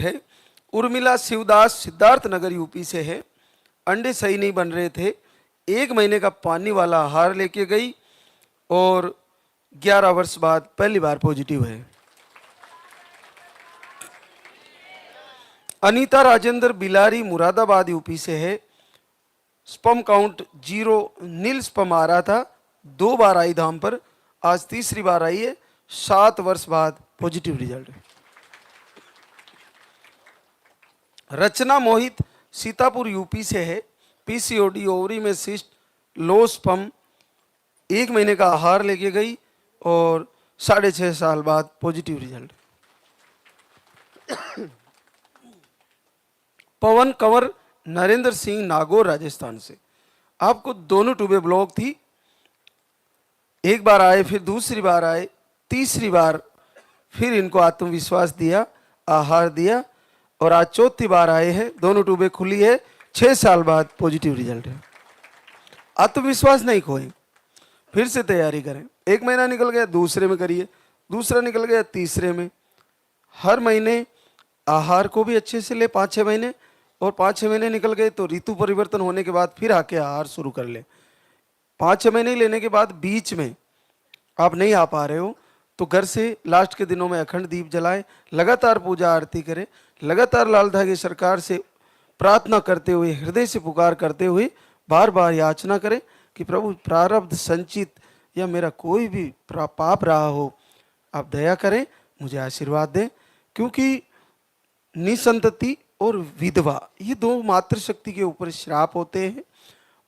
Negative है। Urmila Shivdas Siddharth Nagar UP से है। अंडे सही नहीं बन रहे थे, 1 महीने का पानी वाला आहार लेके गई और 11 वर्ष बाद पहली बार पॉजिटिव है। अनीता राजेंद्र बिलारी मुरादाबाद यूपी से है। स्पर्म काउंट 0, नील स्पर्म आ रहा था, 2 बार आई धाम पर, आज तीसरी बार आई है, 7 वर्ष बाद पॉजिटिव रिजल्ट है। रचना मोहित सीतापुर यूपी से है। पीसीओडी, ओवरी में सिस्ट, लो स्पर्म, 1 महीने का आहार लेके गई और 6.5 साल बाद पॉजिटिव रिजल्ट। पवन कंवर नरेंद्र सिंह नागौर राजस्थान से। आपको दोनों ट्यूबें ब्लॉक थी, 1 बार आए, फिर दूसरी बार आए, तीसरी बार फिर इनको आत्मविश्वास दिया, आहार दिया और आज 4थी बार आए हैं, दोनों ट्यूबें खुली है, 6 साल बाद पॉजिटिव रिजल्ट है। आत्मविश्वास नहीं खोए, फिर से तैयारी करें। 1 महीना निकल गया, दूसरे में करिए, दूसरा निकल गया, तीसरे में। हर महीने आहार को भी अच्छे से ले, 5-6 महीने, और 5-6 महीने निकल गए तो ऋतु परिवर्तन होने के बाद फिर आके आहार शुरू कर ले। 5-6 महीने लेने के बाद बीच में आप नहीं आ पा रहे हो तो घर से लास्ट के दिनों में अखंड दीप जलाएं, लगातार पूजा आरती करें, लगातार लाल धागे सरकार से प्रार्थना करते हुए, हृदय से पुकार करते हुए बार बार याचना करें कि प्रभु प्रारब्ध संचित या मेरा कोई भी पाप रहा हो, आप दया करें, मुझे आशीर्वाद दें। क्योंकि निसंतति और विधवा ये 2 मातृशक्ति के ऊपर श्राप होते हैं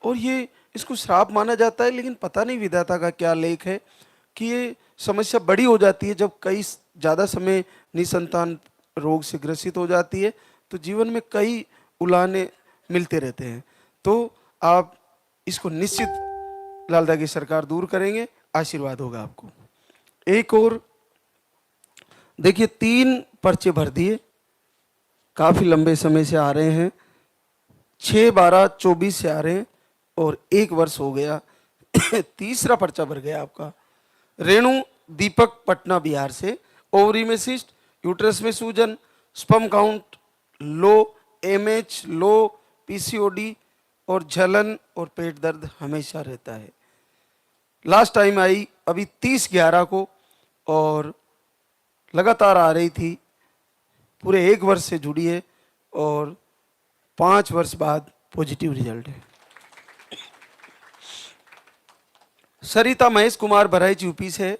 और ये इसको श्राप माना जाता है, लेकिन पता नहीं विधाता का क्या लेख है कि ये समस्या बड़ी हो जाती है जब कई ज़्यादा समय निसंतान रोग से ग्रसित हो जाती है, तो जीवन में कई उलाहने मिलते रहते हैं। तो आप इसको निश्चित लाल धागे सरकार दूर करेंगे, आशीर्वाद होगा आपको। एक और देखिए, 3 पर्चे भर दिए, काफ़ी लंबे समय से आ रहे हैं, 6/12/24 से आ रहे हैं और 1 वर्ष हो गया। तीसरा पर्चा भर गया आपका। रेणु दीपक पटना बिहार से। ओवरी में सिस्ट, यूट्रस में सूजन, स्पर्म काउंट लो, एमएच लो, पीसीओडी और जलन और पेट दर्द हमेशा रहता है। लास्ट टाइम आई अभी 30/11 को और लगातार आ रही थी, पूरे 1 वर्ष से जुड़ी है और 5 वर्ष बाद पॉजिटिव रिजल्ट है। सरिता महेश कुमार बहराइच यूपी से।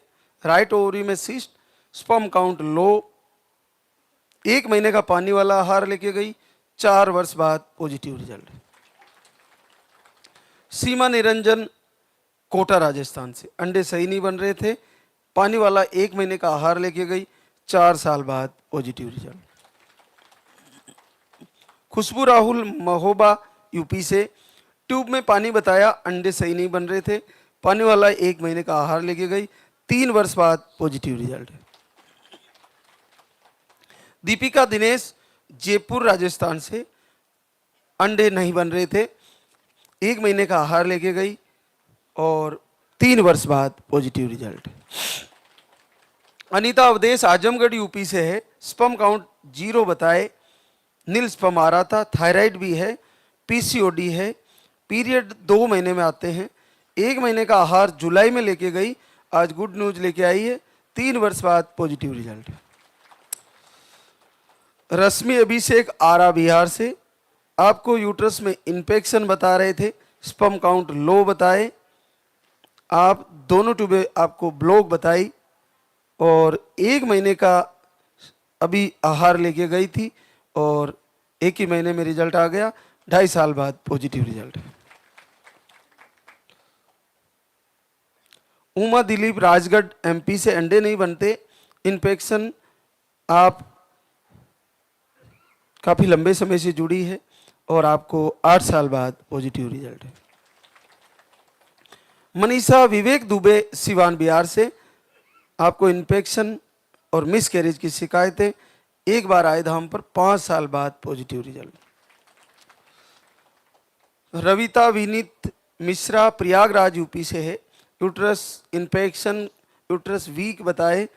राइट ओवरी में सिस्ट, स्पर्म काउंट लो, 1 महीने का पानी वाला आहार लेके गई, 4 वर्ष बाद पॉजिटिव रिजल्ट। सीमा निरंजन कोटा राजस्थान से। अंडे सही नहीं बन रहे थे, पानी वाला 1 महीने का आहार लेके गई, 4 साल बाद पॉजिटिव रिजल्ट। खुशबू राहुल महोबा यूपी से। ट्यूब में पानी बताया, अंडे सही नहीं बन रहे थे, पानी वाला 1 महीने का आहार लेके गई, 3 वर्ष बाद पॉजिटिव रिजल्ट है। दीपिका दिनेश जयपुर राजस्थान से। अंडे नहीं बन रहे थे, 1 महीने का आहार लेके गई और 3 वर्ष बाद positive result. Anita Awadhesh Azamgarh UP से है। स्पर्म काउंट 0 बताए, नील स्पर्म आ रहा था, थायराइड भी है, पीसीओडी है, पीरियड 2 महीने में आते हैं, 1 महीने का आहार जुलाई में लेके गई, आज गुड न्यूज लेके आई है, 3 वर्ष बाद पॉजिटिव रिजल्ट। रश्मि अभिषेक आरा बिहार से। आपको यूट्रस में इन्फेक्शन बता रहे थे, स्पर्म काउंट लो बताए, आप दोनों ट्यूबें आपको ब्लॉक बताई और 1 महीने का अभी आहार लेके गई थी और 1 ही महीने में रिजल्ट आ गया, 2.5 साल बाद पॉजिटिव रिजल्ट है। उमा दिलीप राजगढ़ एमपी से। अंडे नहीं बनते, इन्फेक्शन आप काफ़ी लंबे समय से जुड़ी है और आपको 8 साल बाद पॉजिटिव रिजल्ट है। मनीषा विवेक दुबे सिवान बिहार से। आपको इन्फेक्शन और मिसकैरेज की शिकायतें, 1 बार आए धाम पर, 5 साल बाद positive result. Ravita Vineet Mishra Prayagraj UP से है। यूट्रस इन्फेक्शन, यूट्रस वीक बताए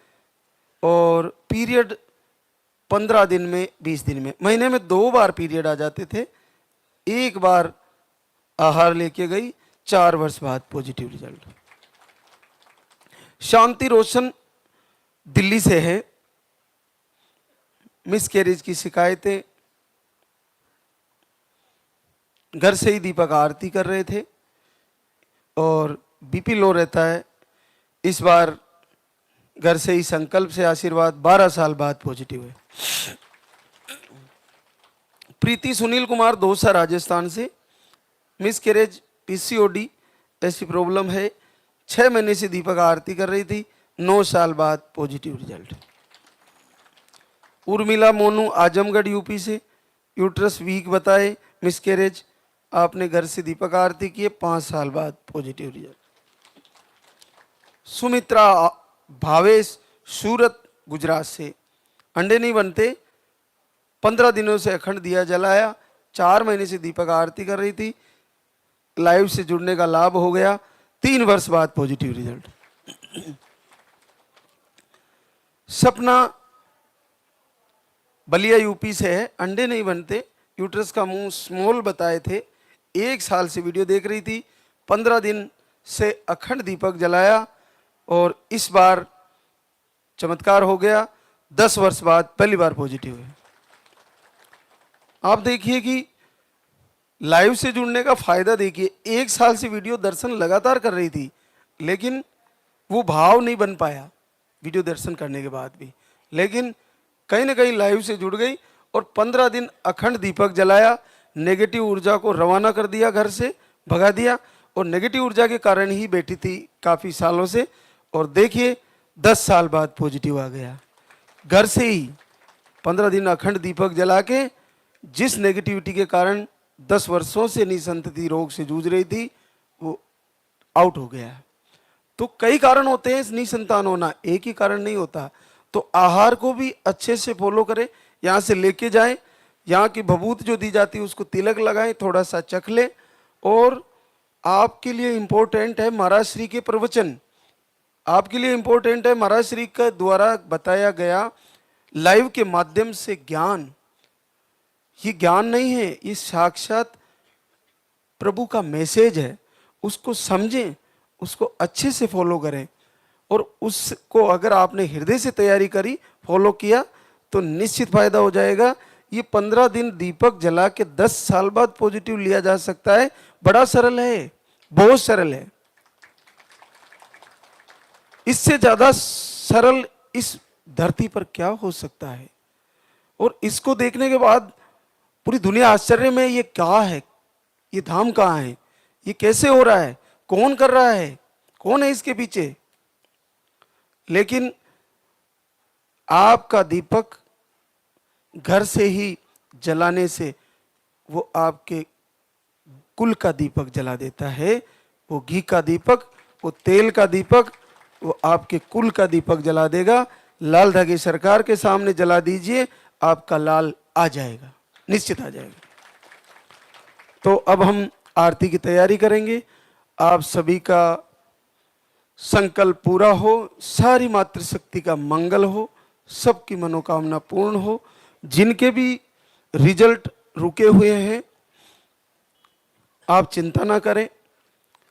और पीरियड 15 दिन में, 20 दिन में, महीने में 2 बार पीरियड आ जाते थे। एक बार आहार लेके गई, 4 वर्ष बाद पॉजिटिव रिजल्ट। शांति रोशन दिल्ली से है, मिसकैरेज की शिकायतें, घर से ही दीपक आरती कर रहे थे और बीपी लो रहता है। इस बार घर से ही संकल्प से आशीर्वाद, 12 साल बाद पॉजिटिव है। प्रीति सुनील कुमार दौसा राजस्थान से, मिसकैरेज, पीसीओडी ऐसी प्रॉब्लम है, 6 महीने से दीपक आरती कर रही थी, 9 साल बाद positive result. Urmila Monu Azamgarh UP से, यूट्रस वीक बताए, मिसकैरेज, आपने घर से दीपक आरती किए, 5 साल बाद पॉजिटिव रिजल्ट। सुमित्रा भावेश सूरत गुजरात से, अंडे नहीं बनते, 15 दिनों से अखंड दिया जलाया, 4 महीने से दीपक आरती कर रही थी, लाइव से जुड़ने का लाभ हो गया, 3 वर्ष बाद पॉजिटिव रिजल्ट। सपना बलिया यूपी से है, अंडे नहीं बनते, यूट्रस का मुंह स्मॉल बताए थे, 1 साल से वीडियो देख रही थी, 15 दिन से अखंड दीपक जलाया और इस बार चमत्कार हो गया, 10 वर्ष बाद पहली बार पॉजिटिव है। आप देखिए कि लाइव से जुड़ने का फायदा देखिए, 1 साल से वीडियो दर्शन लगातार कर रही थी, लेकिन वो भाव नहीं बन पाया वीडियो दर्शन करने के बाद भी, लेकिन कहीं ना कहीं लाइव से जुड़ गई और 15 दिन अखंड दीपक जलाया, नेगेटिव ऊर्जा को रवाना कर दिया, घर से भगा दिया, और नेगेटिव ऊर्जा के कारण ही बैठी थी काफ़ी सालों से, और देखिए 10 साल बाद पॉजिटिव आ गया। घर से ही 15 दिन अखंड दीपक जला के, जिस नेगेटिविटी के कारण 10 वर्षों से निसंतति रोग से जूझ रही थी, वो आउट हो गया। तो कई कारण होते हैं निसंतान होना, एक ही कारण नहीं होता। तो आहार को भी अच्छे से फॉलो करें, यहाँ से लेके जाएं, यहाँ की भभूत जो दी जाती है उसको तिलक लगाएं, थोड़ा सा चख लें। और आपके लिए इम्पोर्टेंट है महाराज श्री के प्रवचन, आपके लिए इम्पोर्टेंट है महाराज श्री का द्वारा बताया गया लाइव के माध्यम से ज्ञान। ये ज्ञान नहीं है, ये साक्षात प्रभु का मैसेज है। उसको समझें, उसको अच्छे से फॉलो करें, और उसको अगर आपने हृदय से तैयारी करी, फॉलो किया, तो निश्चित फायदा हो जाएगा। ये 15 दिन दीपक जला के 10 साल बाद पॉजिटिव लिया जा सकता है। बड़ा सरल है, बहुत सरल है, इससे ज्यादा सरल इस धरती पर क्या हो सकता है। और इसको देखने के बाद पूरी दुनिया आश्चर्य में, ये क्या है, ये धाम कहाँ है, ये कैसे हो रहा है, कौन कर रहा है, कौन है इसके पीछे। लेकिन आपका दीपक घर से ही जलाने से वो आपके कुल का दीपक जला देता है। वो घी का दीपक, वो तेल का दीपक, वो आपके कुल का दीपक जला देगा। लाल धागे सरकार के सामने जला दीजिए, आपका लाल आ जाएगा, निश्चित आ जाएगा। तो अब हम आरती की तैयारी करेंगे। आप सभी का संकल्प पूरा हो, सारी मातृशक्ति का मंगल हो, सबकी मनोकामना पूर्ण हो। जिनके भी रिजल्ट रुके हुए हैं, आप चिंता ना करें,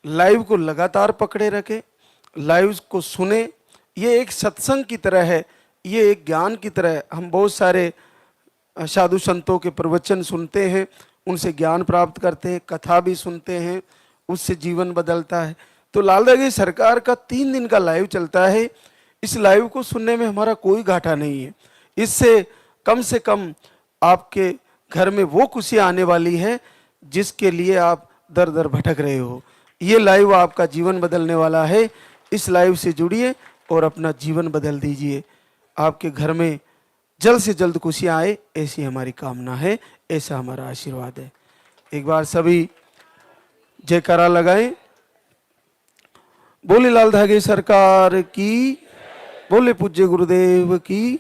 लाइव को लगातार पकड़े रखें, लाइव को सुने। ये एक सत्संग की तरह है, ये एक ज्ञान की तरह है। हम बहुत सारे साधु संतों के प्रवचन सुनते हैं, उनसे ज्ञान प्राप्त करते हैं, कथा भी सुनते हैं, उससे जीवन बदलता है। तो लाल धागे सरकार का 3 दिन का लाइव चलता है। इस लाइव को सुनने में हमारा कोई घाटा नहीं है। इससे से कम आपके घर में वो खुशियाँ आने वाली है जिसके लिए आप दर दर भटक रहे हो। ये लाइव आपका जीवन बदलने वाला है। इस लाइव से जुड़िए और अपना जीवन बदल दीजिए। आपके घर में जल्द से जल्द खुशियाँ आए, ऐसी हमारी कामना है, ऐसा हमारा आशीर्वाद है। एक बार सभी जयकारा लगाएं। बोले लाल धागे सरकार की, बोले पूज्य गुरुदेव की।